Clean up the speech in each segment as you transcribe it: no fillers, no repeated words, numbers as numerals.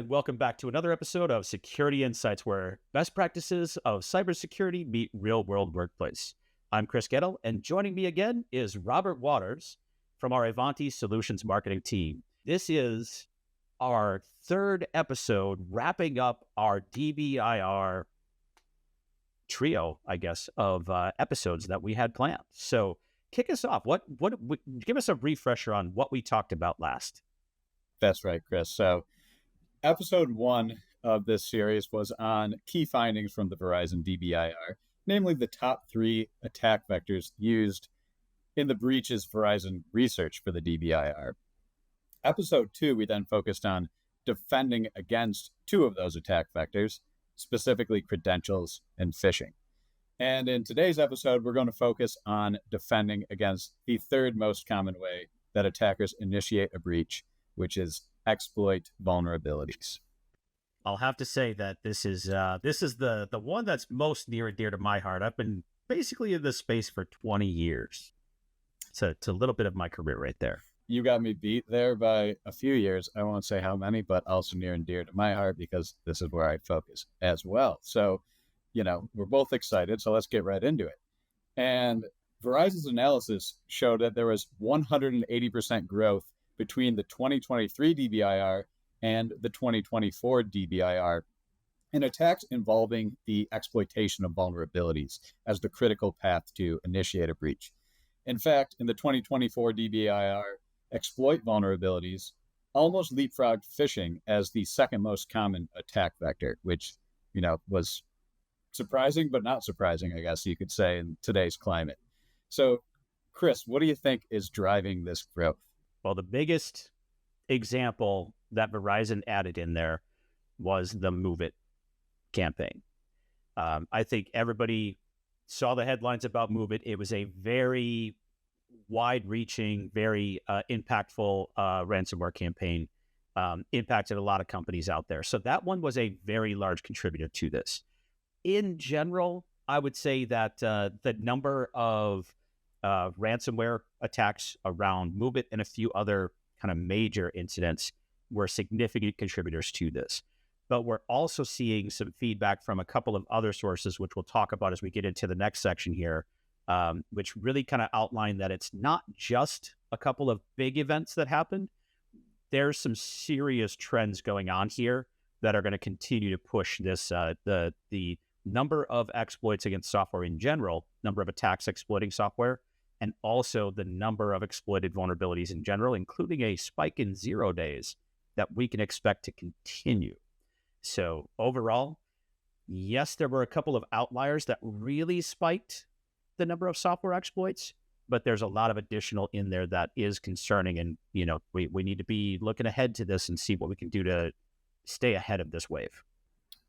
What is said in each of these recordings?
and welcome back to another episode of Security Insights, where best practices of cybersecurity meet real-world workplace. I'm Chris Goettl, and joining me again is Robert Waters from our Ivanti Solutions Marketing team. This is our third episode, wrapping up our DBIR trio, I guess, of episodes that we had planned. So, kick us off. Give us a refresher on what we talked about last. That's right, Chris. So episode 1 of this series was on key findings from the Verizon DBIR, namely the top 3 attack vectors used in the breaches Verizon research for the DBIR. Episode 2, we then focused on defending against 2 of those attack vectors, specifically credentials and phishing. And in today's episode, we're going to focus on defending against the third most common way that attackers initiate a breach, which is exploit vulnerabilities. I'll have to say that this is the one that's most near and dear to my heart. I've been basically in this space for 20 years. It's a little bit of my career right there. You got me beat there by a few years. I won't say how many, but also near and dear to my heart because this is where I focus as well. So, we're both excited. So let's get right into it. And Verizon's analysis showed that there was 180% growth between the 2023 DBIR and the 2024 DBIR in attacks involving the exploitation of vulnerabilities as the critical path to initiate a breach. In fact, in the 2024 DBIR, exploit vulnerabilities almost leapfrogged phishing as the second most common attack vector, which, was surprising, but not surprising, I guess you could say, in today's climate. So, Chris, what do you think is driving this growth? Well, the biggest example that Verizon added in there was the Move It campaign. I think everybody saw the headlines about Move It. It was a very wide-reaching, very impactful ransomware campaign. Impacted a lot of companies out there. So that one was a very large contributor to this. In general, I would say that the number of ransomware attacks around Move It and a few other kind of major incidents were significant contributors to this. But we're also seeing some feedback from a couple of other sources, which we'll talk about as we get into the next section here, which really kind of outline that it's not just a couple of big events that happened. There's some serious trends going on here that are going to continue to push this, the number of exploits against software in general, number of attacks exploiting software, and also the number of exploited vulnerabilities in general, including a spike in 0 days that we can expect to continue. So overall, yes, there were a couple of outliers that really spiked the number of software exploits, but there's a lot of additional in there that is concerning. And, we need to be looking ahead to this and see what we can do to stay ahead of this wave.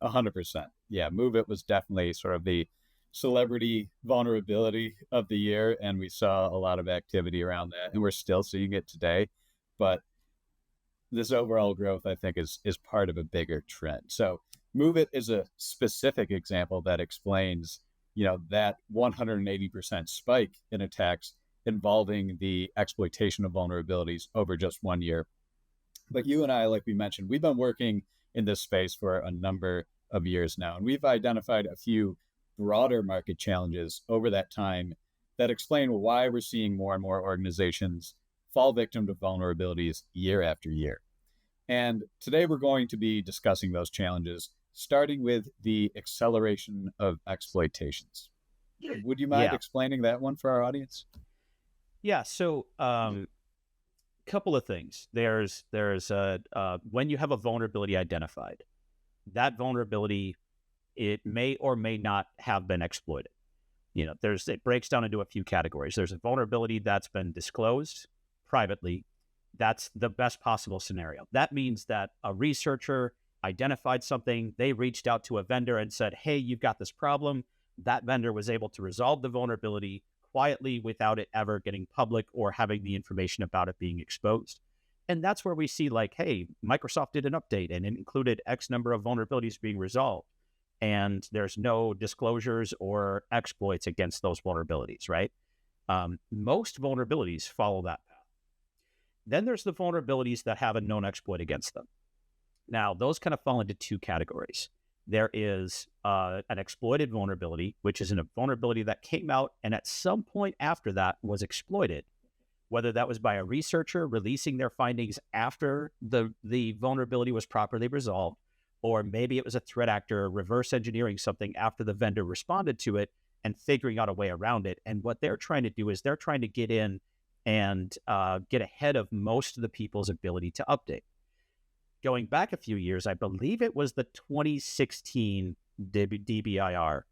100%. Yeah, Move It was definitely sort of the celebrity vulnerability of the year, and we saw a lot of activity around that, and we're still seeing it today. But this overall growth, I think, is part of a bigger trend. So Move It is a specific example that explains, that 180% spike in attacks involving the exploitation of vulnerabilities over just 1 year. But you and I, like we mentioned, we've been working in this space for a number of years now, and we've identified a few broader market challenges over that time that explain why we're seeing more and more organizations fall victim to vulnerabilities year after year. And today we're going to be discussing those challenges, starting with the acceleration of exploitations. Would you mind explaining that one for our audience? Yeah, so couple of things. There's when you have a vulnerability identified, that vulnerability, it may or may not have been exploited. It breaks down into a few categories. There's a vulnerability that's been disclosed privately. That's the best possible scenario. That means that a researcher identified something, they reached out to a vendor and said, hey, you've got this problem. That vendor was able to resolve the vulnerability quietly without it ever getting public or having the information about it being exposed. And that's where we see hey, Microsoft did an update and it included X number of vulnerabilities being resolved. And there's no disclosures or exploits against those vulnerabilities, right? Most vulnerabilities follow that path. Then there's the vulnerabilities that have a known exploit against them. Now, those kind of fall into two categories. There is an exploited vulnerability, which is a vulnerability that came out and at some point after that was exploited, whether that was by a researcher releasing their findings after the vulnerability was properly resolved, or maybe it was a threat actor reverse engineering something after the vendor responded to it and figuring out a way around it. And what they're trying to do is they're trying to get in and get ahead of most of the people's ability to update. Going back a few years, I believe it was the 2016 DBIR.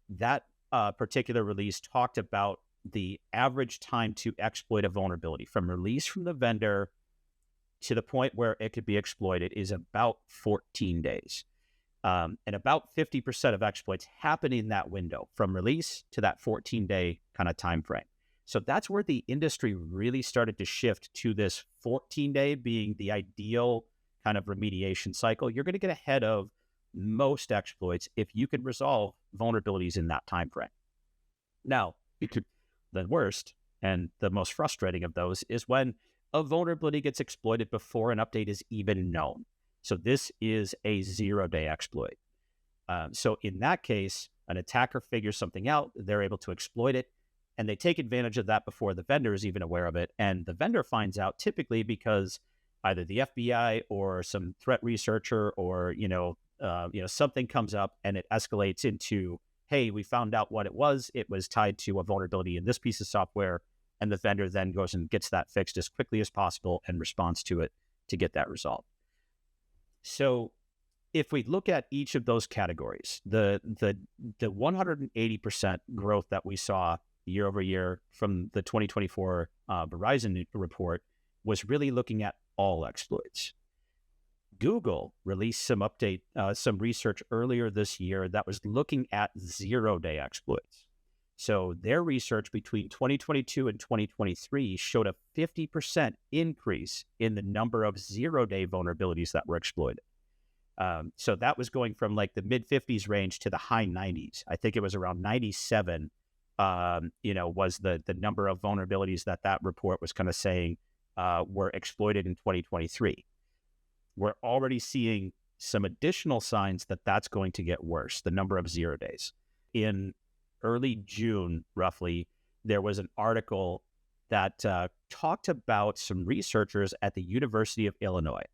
That particular release talked about the average time to exploit a vulnerability from release from the vendor to the point where it could be exploited is about 14 days. And about 50% of exploits happen in that window from release to that 14-day kind of time frame. So that's where the industry really started to shift to this 14-day being the ideal kind of remediation cycle. You're going to get ahead of most exploits if you can resolve vulnerabilities in that time frame. Now, the worst and the most frustrating of those is when a vulnerability gets exploited before an update is even known. So this is a 0-day exploit. So in that case, an attacker figures something out, they're able to exploit it, and they take advantage of that before the vendor is even aware of it. And the vendor finds out typically because either the FBI or some threat researcher or something comes up and it escalates into, hey, we found out what it was. It was tied to a vulnerability in this piece of software, and the vendor then goes and gets that fixed as quickly as possible and responds to it to get that resolved. So if we look at each of those categories, the 180% growth that we saw year over year from the 2024 Verizon report was really looking at all exploits. Google released some research earlier this year that was looking at 0-day exploits. So their research between 2022 and 2023 showed a 50% increase in the number of 0-day vulnerabilities that were exploited. So that was going from like the mid 50s range to the high 90s. I think it was around 97, was the number of vulnerabilities that report was kind of saying were exploited in 2023. We're already seeing some additional signs that that's going to get worse, the number of 0 days. In early June, roughly, there was an article that talked about some researchers at the University of Illinois.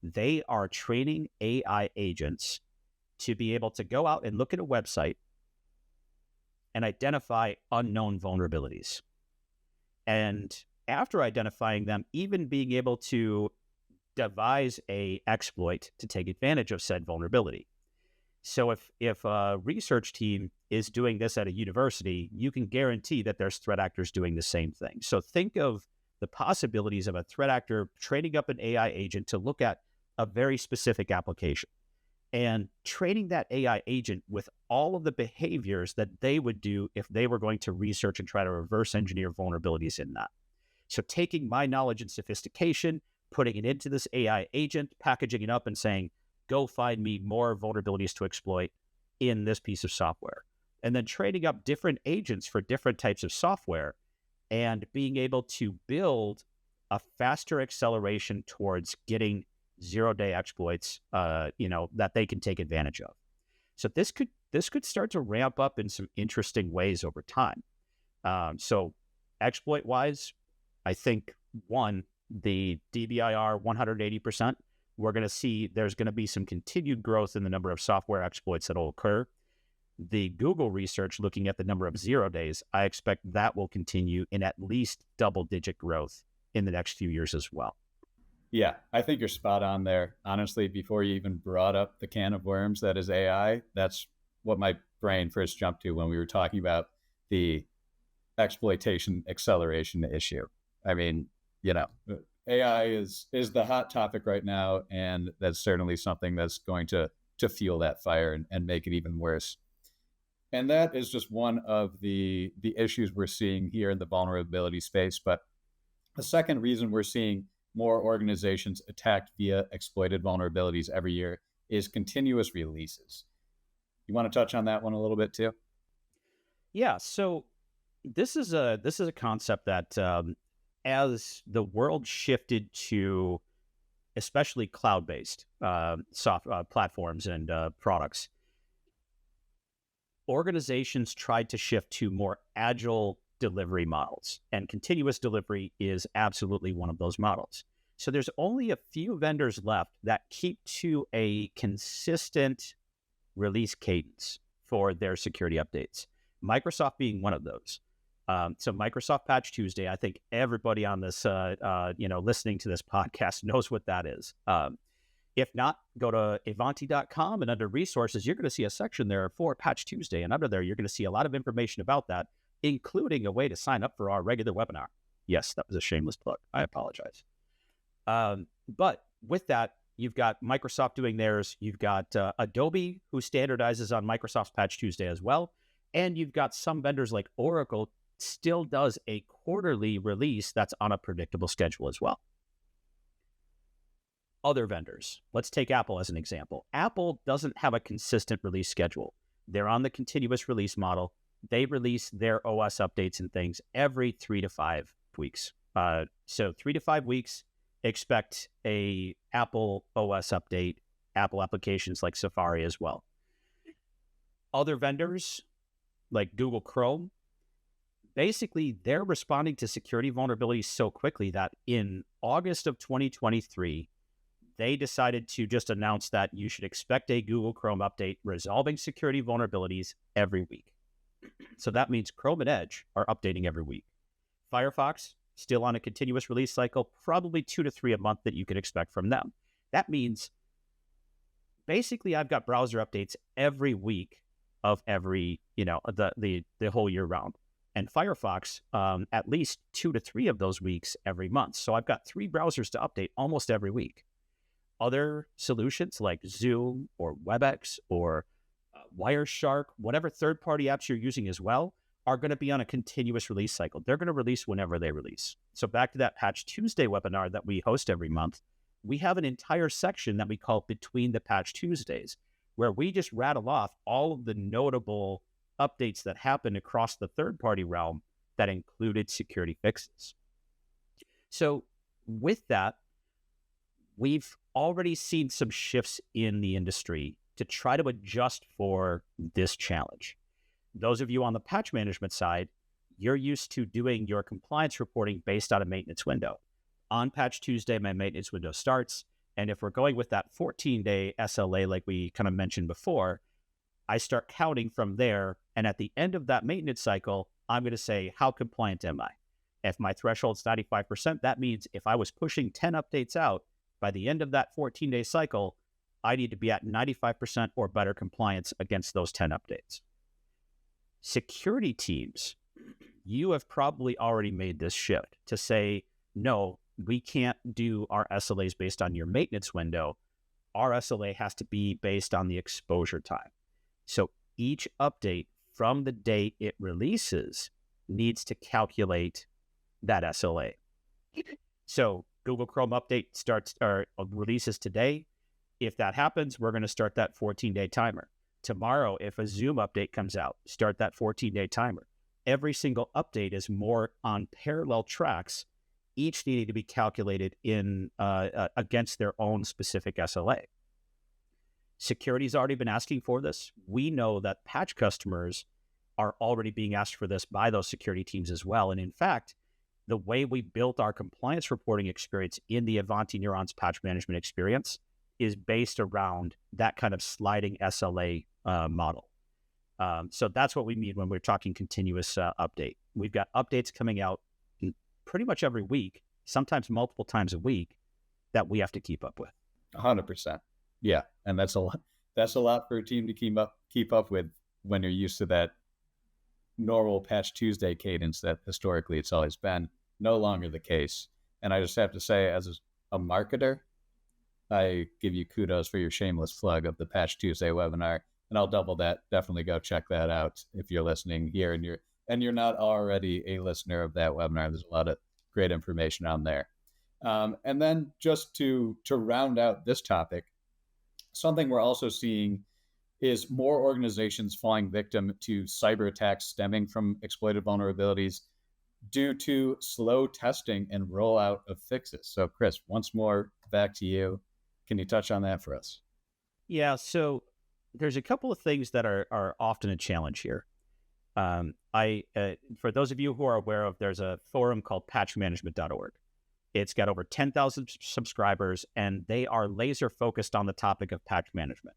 They are training AI agents to be able to go out and look at a website and identify unknown vulnerabilities. And after identifying them, even being able to devise a exploit to take advantage of said vulnerability. So if a research team is doing this at a university, you can guarantee that there's threat actors doing the same thing. So think of the possibilities of a threat actor training up an AI agent to look at a very specific application and training that AI agent with all of the behaviors that they would do if they were going to research and try to reverse engineer vulnerabilities in that. So taking my knowledge and sophistication, putting it into this AI agent, packaging it up and saying, go find me more vulnerabilities to exploit in this piece of software. And then training up different agents for different types of software and being able to build a faster acceleration towards getting 0-day exploits, that they can take advantage of. So this could start to ramp up in some interesting ways over time. So exploit-wise, I think, one, the DBIR 180%, we're going to see there's going to be some continued growth in the number of software exploits that will occur. The Google research looking at the number of 0 days, I expect that will continue in at least double-digit growth in the next few years as well. Yeah, I think you're spot on there. Honestly, before you even brought up the can of worms that is AI, that's what my brain first jumped to when we were talking about the exploitation acceleration issue. I mean, AI is the hot topic right now, and that's certainly something that's going to fuel that fire and make it even worse. And that is just one of the issues we're seeing here in the vulnerability space. But the second reason we're seeing more organizations attacked via exploited vulnerabilities every year is continuous releases. You want to touch on that one a little bit too? Yeah. So this is a concept that as the world shifted to especially cloud-based soft platforms and products, organizations tried to shift to more agile delivery models, and continuous delivery is absolutely one of those models. So there's only a few vendors left that keep to a consistent release cadence for their security updates. Microsoft being one of those. So Microsoft Patch Tuesday, I think everybody on this, listening to this podcast knows what that is. If not, go to Ivanti.com, and under resources, you're going to see a section there for Patch Tuesday. And under there, you're going to see a lot of information about that, including a way to sign up for our regular webinar. Yes, that was a shameless plug. I apologize. But with that, you've got Microsoft doing theirs. You've got Adobe, who standardizes on Microsoft's Patch Tuesday as well. And you've got some vendors like Oracle still does a quarterly release that's on a predictable schedule as well. Other vendors, let's take Apple as an example. Apple doesn't have a consistent release schedule. They're on the continuous release model. They release their OS updates and things every 3 to 5 weeks. So 3 to 5 weeks, expect a Apple OS update, Apple applications like Safari as well. Other vendors like Google Chrome, basically they're responding to security vulnerabilities so quickly that in August of 2023, they decided to just announce that you should expect a Google Chrome update resolving security vulnerabilities every week. So that means Chrome and Edge are updating every week. Firefox, still on a continuous release cycle, probably 2 to 3 a month that you could expect from them. That means basically I've got browser updates every week of every, the whole year round. And Firefox, at least 2 to 3 of those weeks every month. So I've got 3 browsers to update almost every week. Other solutions like Zoom or WebEx or Wireshark, whatever third-party apps you're using as well, are going to be on a continuous release cycle. They're going to release whenever they release. So back to that Patch Tuesday webinar that we host every month, we have an entire section that we call Between the Patch Tuesdays, where we just rattle off all of the notable updates that happened across the third-party realm that included security fixes. So with that, we've already seen some shifts in the industry to try to adjust for this challenge. Those of you on the patch management side, you're used to doing your compliance reporting based on a maintenance window. On Patch Tuesday, my maintenance window starts, and if we're going with that 14-day SLA like we kind of mentioned before, I start counting from there, and at the end of that maintenance cycle, I'm going to say, how compliant am I? If my threshold's 95%, that means if I was pushing 10 updates out, by the end of that 14-day cycle, I need to be at 95% or better compliance against those 10 updates. Security teams, you have probably already made this shift to say, no, we can't do our SLAs based on your maintenance window. Our SLA has to be based on the exposure time. So each update from the day it releases needs to calculate that SLA. So Google Chrome update starts or releases today. If that happens, we're going to start that 14-day timer. Tomorrow, if a Zoom update comes out, start that 14-day timer. Every single update is more on parallel tracks, each needing to be calculated in against their own specific SLA. Security's already been asking for this. We know that patch customers are already being asked for this by those security teams as well. And in fact, the way we built our compliance reporting experience in the Ivanti Neurons patch management experience is based around that kind of sliding SLA model. So that's what we mean when we're talking continuous update. We've got updates coming out pretty much every week, sometimes multiple times a week, that we have to keep up with. 100%. Yeah, and that's a lot. That's a lot for a team to keep up with when you're used to that normal Patch Tuesday cadence that historically it's always been. No longer the case. And I just have to say, as a marketer, I give you kudos for your shameless plug of the Patch Tuesday webinar, and I'll double that. Definitely go check that out if you're listening here and you're not already a listener of that webinar. There's a lot of great information on there. And then just to round out this topic, something we're also seeing is more organizations falling victim to cyber attacks stemming from exploited vulnerabilities due to slow testing and rollout of fixes. So Chris, once more, back to you. Can you touch on that for us? Yeah, so there's a couple of things that are often a challenge here. For those of you who are aware of, there's a forum called patchmanagement.org. It's got over 10,000 subscribers, and they are laser focused on the topic of patch management.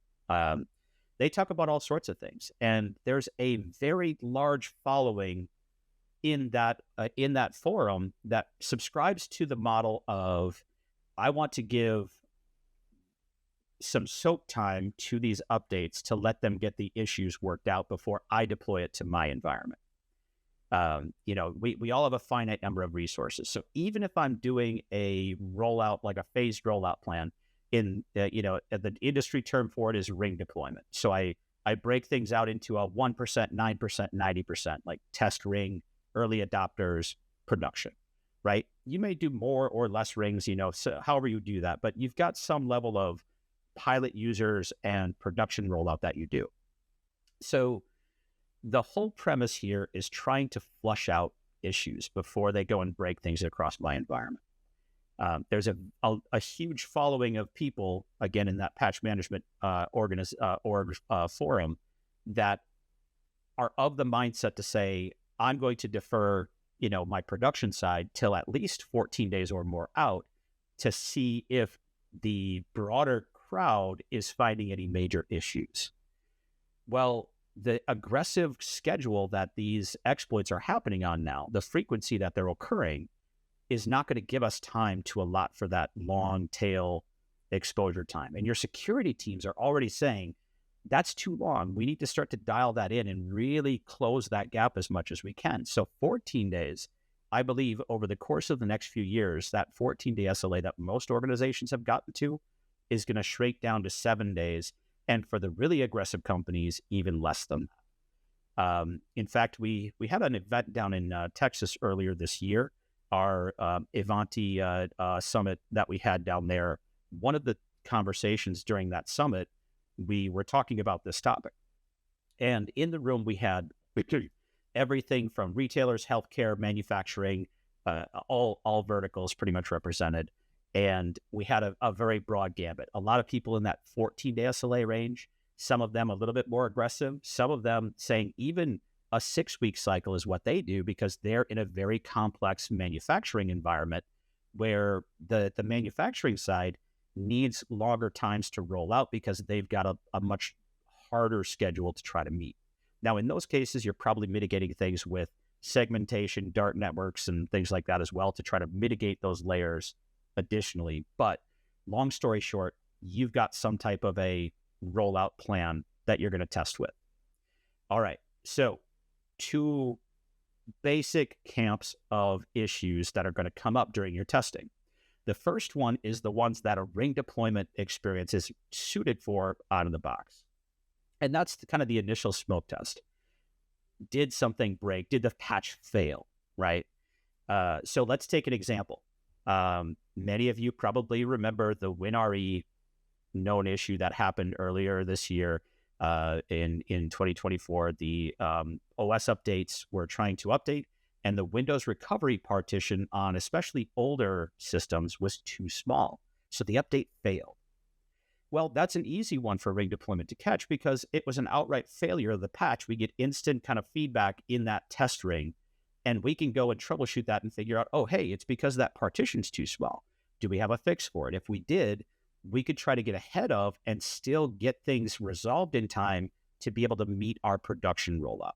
They talk about all sorts of things, and there's a very large following in that forum that subscribes to the model of, I want to give some soak time to these updates to let them get the issues worked out before I deploy it to my environment. We all have a finite number of resources. So even if I'm doing a rollout, like a phased rollout plan, the industry term for it is ring deployment. So I break things out into a 1%, 9%, 90%, like test ring, early adopters, production, right? You may do more or less rings, so however you do that, but you've got some level of pilot users and production rollout that you do. So the whole premise here is trying to flush out issues before they go and break things across my environment. There's a huge following of people, again, in that patch management forum, that are of the mindset to say, I'm going to defer, my production side till at least 14 days or more out to see if the broader crowd is finding any major issues. Well, the aggressive schedule that these exploits are happening on now, the frequency that they're occurring, is not going to give us time to allot for that long tail exposure time. And your security teams are already saying, that's too long. We need to start to dial that in and really close that gap as much as we can. So 14 days, I believe over the course of the next few years, that 14-day SLA that most organizations have gotten to is going to shrink down to 7 days. And for the really aggressive companies, even less than that. In fact, we had an event down in Texas earlier this year, our Ivanti summit that we had down there. One of the conversations during that summit, we were talking about this topic. And in the room, we had everything from retailers, healthcare, manufacturing, all verticals pretty much represented. And we had a very broad gambit. A lot of people in that 14-day SLA range, some of them a little bit more aggressive, some of them saying even a 6-week cycle is what they do because they're in a very complex manufacturing environment where the manufacturing side needs longer times to roll out because they've got a much harder schedule to try to meet. Now, in those cases, you're probably mitigating things with segmentation, dark networks, and things like that as well to try to mitigate those layers additionally. But long story short, you've got some type of a rollout plan that you're going to test with. All right. So 2 basic camps of issues that are going to come up during your testing. The first one is the ones that a ring deployment experience is suited for out of the box. And that's kind of the initial smoke test. Did something break? Did the patch fail? Right? So let's take an example. Many of you probably remember the WinRE known issue that happened earlier this year in 2024. The OS updates were trying to update, and the Windows recovery partition on especially older systems was too small. So the update failed. Well, that's an easy one for ring deployment to catch because it was an outright failure of the patch. We get instant kind of feedback in that test ring, and we can go and troubleshoot that and figure out, oh, hey, it's because that partition's too small. Do we have a fix for it? If we did, we could try to get ahead of and still get things resolved in time to be able to meet our production rollout.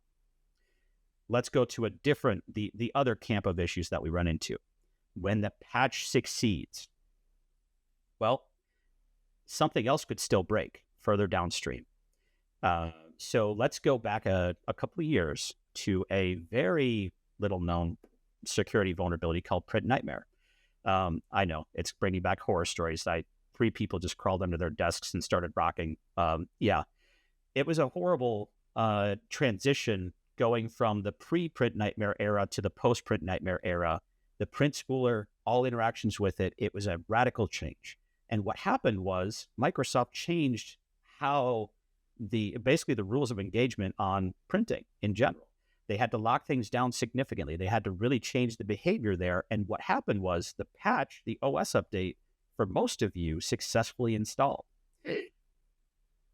Let's go to the other camp of issues that we run into. When the patch succeeds, well, something else could still break further downstream. So let's go back a couple of years to a very little known security vulnerability called Print Nightmare. I know it's bringing back horror stories. 3 people just crawled under their desks and started rocking. It was a horrible transition going from the pre-Print Nightmare era to the post-Print Nightmare era. The print spooler, all interactions with it, it was a radical change. And what happened was Microsoft changed how basically the rules of engagement on printing in general. They had to lock things down significantly. They had to really change the behavior there. And what happened was the patch, the OS update, for most of you, successfully installed.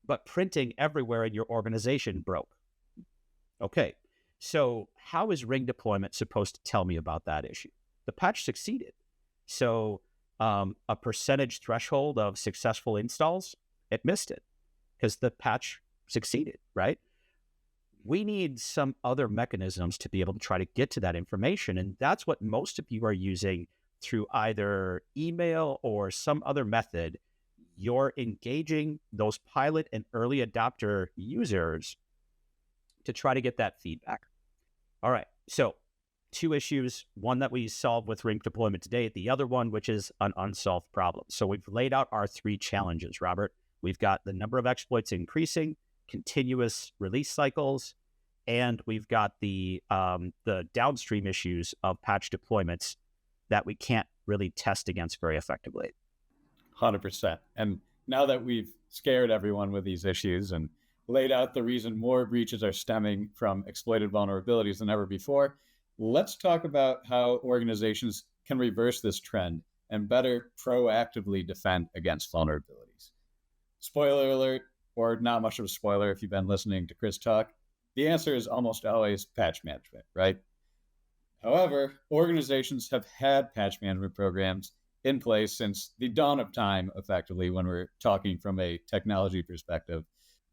But printing everywhere in your organization broke. Okay, so how is ring deployment supposed to tell me about that issue? The patch succeeded. So a percentage threshold of successful installs, it missed it because the patch succeeded, right? We need some other mechanisms to be able to try to get to that information. And that's what most of you are using through either email or some other method. You're engaging those pilot and early adopter users to try to get that feedback. All right, so 2 issues, one that we solved with ring deployment today, the other one, which is an unsolved problem. So we've laid out our 3 challenges, Robert. We've got the number of exploits increasing, continuous release cycles, and we've got the downstream issues of patch deployments that we can't really test against very effectively. 100%. And now that we've scared everyone with these issues and laid out the reason more breaches are stemming from exploited vulnerabilities than ever before, let's talk about how organizations can reverse this trend and better proactively defend against vulnerabilities. Spoiler alert, or not much of a spoiler if you've been listening to Chris talk, the answer is almost always patch management, right? However, organizations have had patch management programs in place since the dawn of time, effectively, when we're talking from a technology perspective.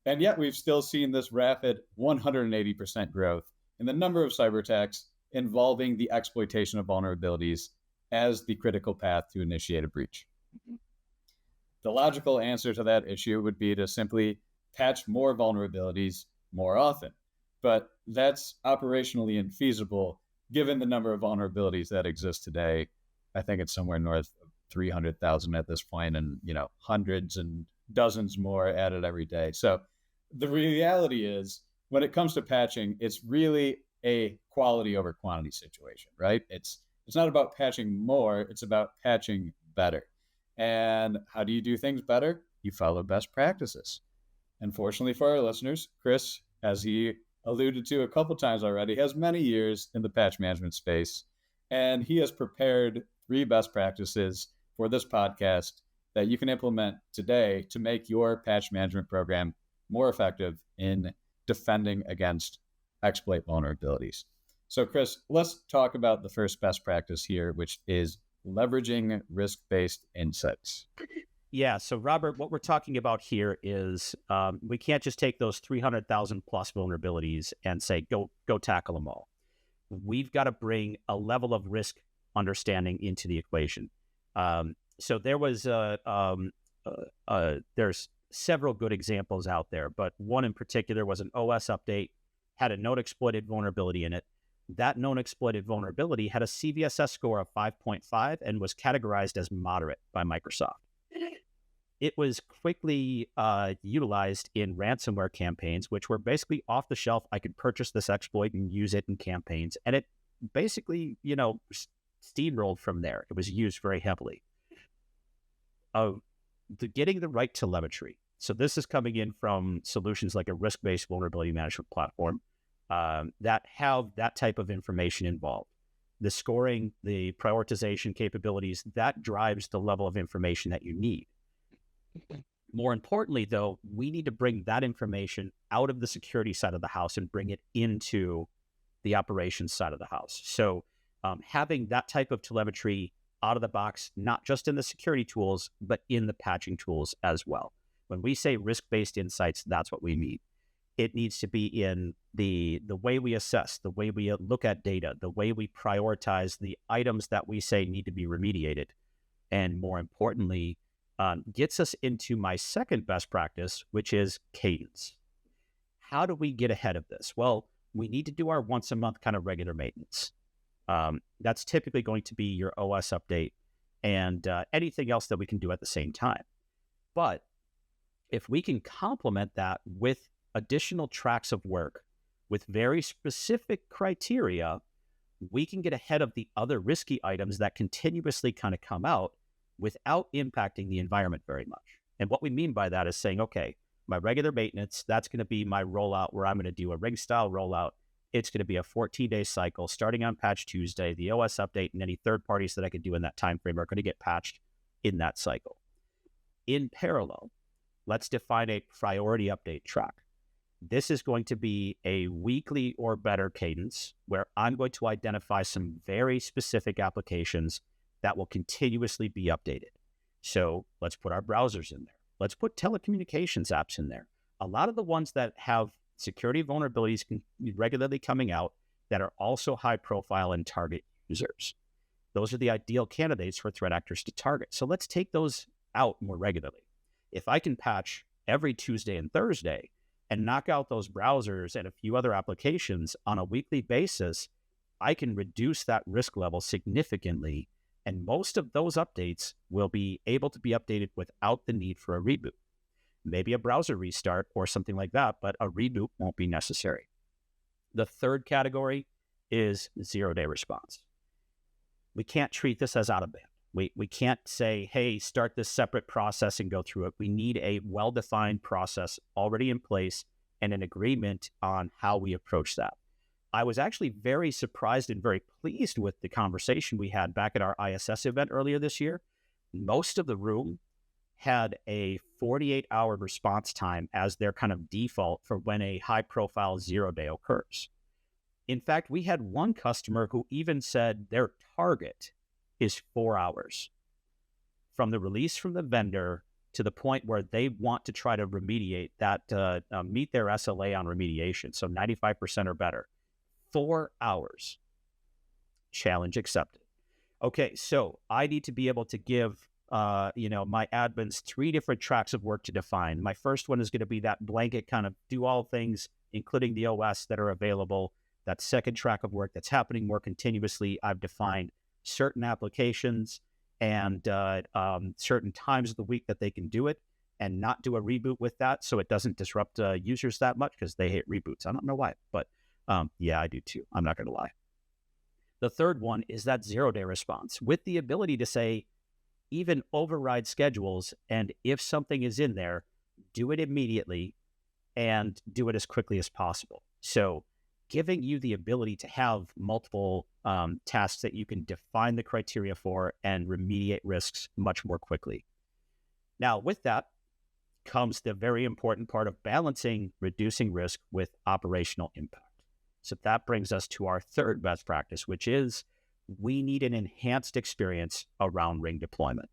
And yet we've still seen this rapid 180% growth in the number of cyber attacks involving the exploitation of vulnerabilities as the critical path to initiate a breach. The logical answer to that issue would be to simply patch more vulnerabilities more often. But that's operationally infeasible given the number of vulnerabilities that exist today. I think it's somewhere north of 300,000 at this point, and hundreds and dozens more added every day. So the reality is, when it comes to patching, it's really a quality over quantity situation, right? It's not about patching more, it's about patching better. And how do you do things better? You follow best practices. And fortunately for our listeners, Chris, as he alluded to a couple times already, has many years in the patch management space, and he has prepared 3 best practices for this podcast that you can implement today to make your patch management program more effective in defending against exploit vulnerabilities. So, Chris, let's talk about the first best practice here, which is leveraging risk-based insights. Yeah, so Robert, what we're talking about here is we can't just take those 300,000 plus vulnerabilities and say, go tackle them all. We've got to bring a level of risk understanding into the equation. So there was there's several good examples out there, but one in particular was an OS update, had a known exploited vulnerability in it. That known exploited vulnerability had a CVSS score of 5.5 and was categorized as moderate by Microsoft. It was quickly utilized in ransomware campaigns, which were basically off the shelf. I could purchase this exploit and use it in campaigns, and it basically, steamrolled from there. It was used very heavily. Getting the right telemetry. So this is coming in from solutions like a risk-based vulnerability management platform that have that type of information involved. The scoring, the prioritization capabilities, that drives the level of information that you need. More importantly, though, we need to bring that information out of the security side of the house and bring it into the operations side of the house. So having that type of telemetry out of the box, not just in the security tools, but in the patching tools as well. When we say risk-based insights, that's what we mean. It needs to be in the way we assess, the way we look at data, the way we prioritize the items that we say need to be remediated. And more importantly, gets us into my second best practice, which is cadence. How do we get ahead of this? Well, we need to do our once a month kind of regular maintenance. That's typically going to be your OS update and anything else that we can do at the same time. But if we can complement that with additional tracks of work with very specific criteria, we can get ahead of the other risky items that continuously kind of come out without impacting the environment very much. And what we mean by that is saying, okay, my regular maintenance, that's going to be my rollout where I'm going to do a ring style rollout. It's going to be a 14-day cycle starting on patch Tuesday. The OS update and any third parties that I could do in that time frame are going to get patched in that cycle. In parallel, let's define a priority update track. This is going to be a weekly or better cadence where I'm going to identify some very specific applications that will continuously be updated. So let's put our browsers in there. Let's put telecommunications apps in there. A lot of the ones that have security vulnerabilities regularly coming out that are also high profile and target users. Those are the ideal candidates for threat actors to target. So let's take those out more regularly. If I can patch every Tuesday and Thursday and knock out those browsers and a few other applications on a weekly basis, I can reduce that risk level significantly. And most of those updates will be able to be updated without the need for a reboot. Maybe a browser restart or something like that, but a reboot won't be necessary. The third category is zero-day response. We can't treat this as out of band. We can't say, hey, start this separate process and go through it. We need a well-defined process already in place and an agreement on how we approach that. I was actually very surprised and very pleased with the conversation we had back at our ISS event earlier this year. Most of the room had a 48-hour response time as their kind of default for when a high-profile zero-day occurs. In fact, we had one customer who even said their target is 4 hours from the release from the vendor to the point where they want to try to remediate that, meet their SLA on remediation. So 95% or better. 4 hours. Challenge accepted. Okay, so I need to be able to give, my admins 3 different tracks of work to define. My first one is going to be that blanket kind of do all things, including the OS that are available. That second track of work that's happening more continuously, I've defined certain applications and certain times of the week that they can do it and not do a reboot with that so it doesn't disrupt users that much because they hate reboots. I don't know why, but yeah, I do too. I'm not going to lie. The third one is that zero-day response with the ability to say, even override schedules, and if something is in there, do it immediately and do it as quickly as possible. So giving you the ability to have multiple tasks that you can define the criteria for and remediate risks much more quickly. Now, with that comes the very important part of balancing reducing risk with operational impact. So that brings us to our third best practice, which is we need an enhanced experience around Ring deployment.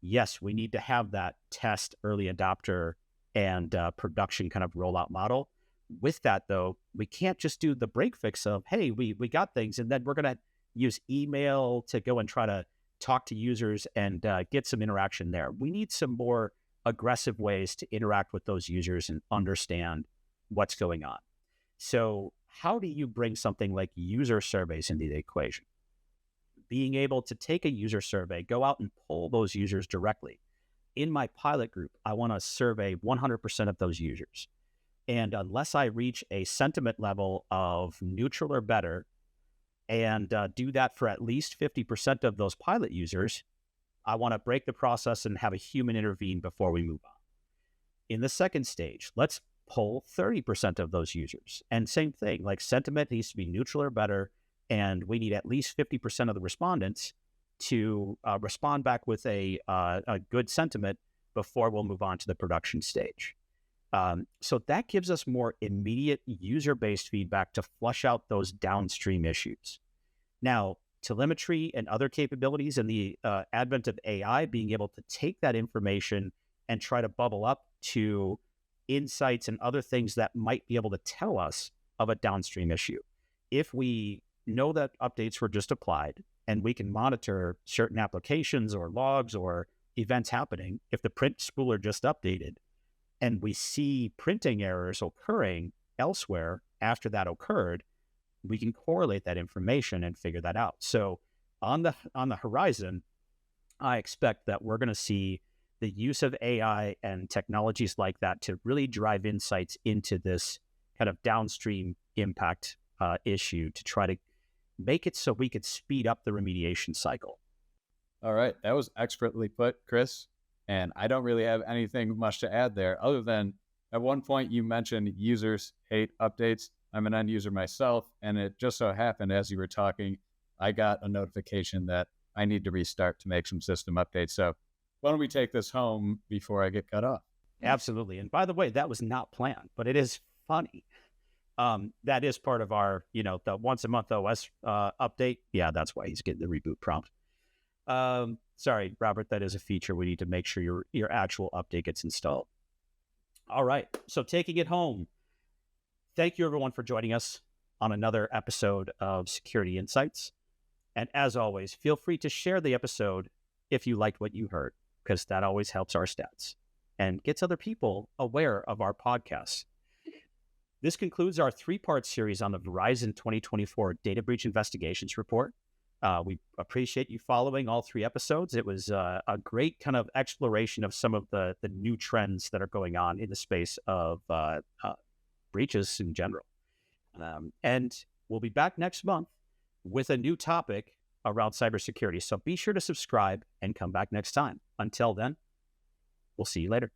Yes, we need to have that test, early adopter, and production kind of rollout model. With that, though, we can't just do the break fix of, hey, we got things, and then we're going to use email to go and try to talk to users and get some interaction there. We need some more aggressive ways to interact with those users and understand what's going on. So how do you bring something like user surveys into the equation? Being able to take a user survey, go out and poll those users directly. In my pilot group, I want to survey 100% of those users. And unless I reach a sentiment level of neutral or better and do that for at least 50% of those pilot users, I want to break the process and have a human intervene before we move on. In the second stage, let's poll 30% of those users. And same thing, like sentiment needs to be neutral or better, and we need at least 50% of the respondents to respond back with a good sentiment before we'll move on to the production stage. So that gives us more immediate user-based feedback to flush out those downstream issues. Now, telemetry and other capabilities and the advent of AI being able to take that information and try to bubble up to insights and other things that might be able to tell us of a downstream issue. If we know that updates were just applied and we can monitor certain applications or logs or events happening, if the print spooler just updated, and we see printing errors occurring elsewhere after that occurred, we can correlate that information and figure that out. So on the horizon, I expect that we're going to see the use of AI and technologies like that to really drive insights into this kind of downstream impact issue to try to make it so we could speed up the remediation cycle. All right. That was expertly put, Chris. And I don't really have anything much to add there other than at one point you mentioned users hate updates. I'm an end user myself, and it just so happened as you were talking, I got a notification that I need to restart to make some system updates. So why don't we take this home before I get cut off? Absolutely. And by the way, that was not planned, but it is funny. That is part of our, the once a month OS update. Yeah, that's why he's getting the reboot prompt. Sorry, Robert, that is a feature. We need to make sure your actual update gets installed. All right. So taking it home. Thank you, everyone, for joining us on another episode of Security Insights. And as always, feel free to share the episode if you liked what you heard, because that always helps our stats and gets other people aware of our podcasts. This concludes our 3-part series on the Verizon 2024 Data Breach Investigations Report. We appreciate you following all 3 episodes. It was a great kind of exploration of some of the new trends that are going on in the space of breaches in general. And we'll be back next month with a new topic around cybersecurity. So be sure to subscribe and come back next time. Until then, we'll see you later.